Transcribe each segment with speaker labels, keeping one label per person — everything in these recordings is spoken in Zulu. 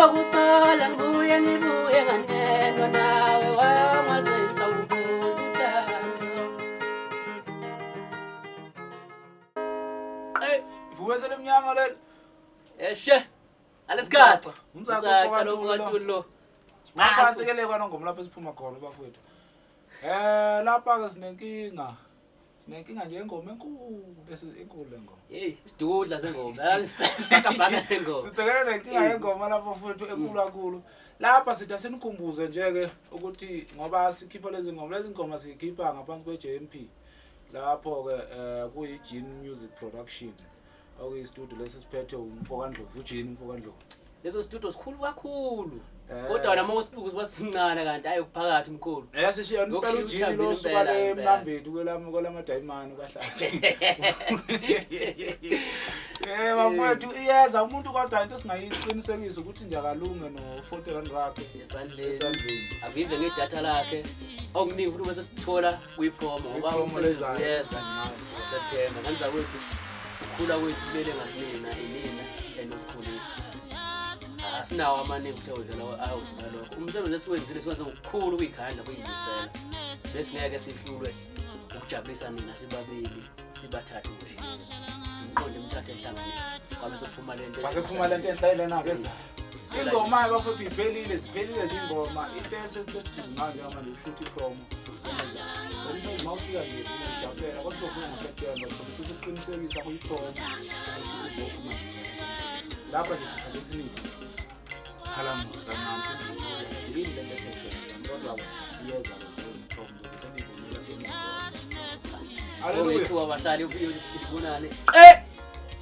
Speaker 1: kusala ngibuye ngibuye nganenwa nawe wangazisa umuntu uthando.
Speaker 2: Ivubese lemnyama leli.
Speaker 1: Eshe. Alesikhathi.
Speaker 2: Umzakho
Speaker 1: lo ngatulo.
Speaker 2: Maphansi ke lekwana ngoma lapho siphuma khona bafowethu. Lapha ke sinenkinga nje engoma enkulu enkulu lengoma.
Speaker 1: Hey, isidudla sengoma. Akabhaka sengoma.
Speaker 2: Sibhekene nenkinga yengoma lapho bafowethu enkulu kakhulu. Lapha sithi asinikhumbuze nje ke ukuthi ngoba sikhipha lezi ngoma sikhipha ngaphansi kwe-JMP. Lapho ke kuyi Gene Music Production. Okuyi studio lesiphethe umfokandlovu uJean umfokandlovu.
Speaker 1: Leso studio sikhulu kakhulu. Kodwa noma usibuku sibazincane kanti ayi ukuphakathi umkhulu.
Speaker 2: Sishiya impela uJean lo suka le Mnambethi kwelama Dayimani kwahlathi. Bafowethu iyeza umuntu kodwa into singayiqinisekisa ukuthi nje akalunge no40 rand wakhe
Speaker 1: esandleni. Avive ngedatha lakhe. Okuningi futhi bese kuthola kuyipromo ngoba umsebenzi uyeza September kanza kwethu ukukhula kwethu kumele ngasinina inina enosikhulisa. Asinawo amaningi futhi awudlala awudlala. Umsebenzi esiwenzile siwenza ngokukhulu kuyikhanda kuyimisela. Bese ngeke sihlulwe ukujabulisa nina sibabili sibathathu nje. Iqonde umthathe ehlanganweni. Kwabe sophuma lento.
Speaker 2: Base phuma lento enhlayelena ke za. Ingoma bafowethu iphelile siphelile nje ingoma into esesidinga manje manje ushuthi promo. Uma mawufika nje ujabulela kodwa ufuna ngoSeptember sokuthi uqinisekisa kuyipromo. Lapha nje sikhathi esiningi. Khala muzika namhlanje yini lento efekile kodwa iyeza lo promo zokusebenza senizona.
Speaker 1: Haleluya abahlali ubonane.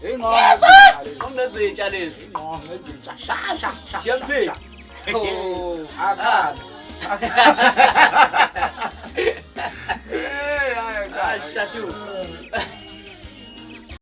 Speaker 2: Ingoma
Speaker 1: Ongezintsha lezi.
Speaker 2: ingoma ezintsha.
Speaker 1: Champagne. Oh,
Speaker 2: akala.
Speaker 1: shatu.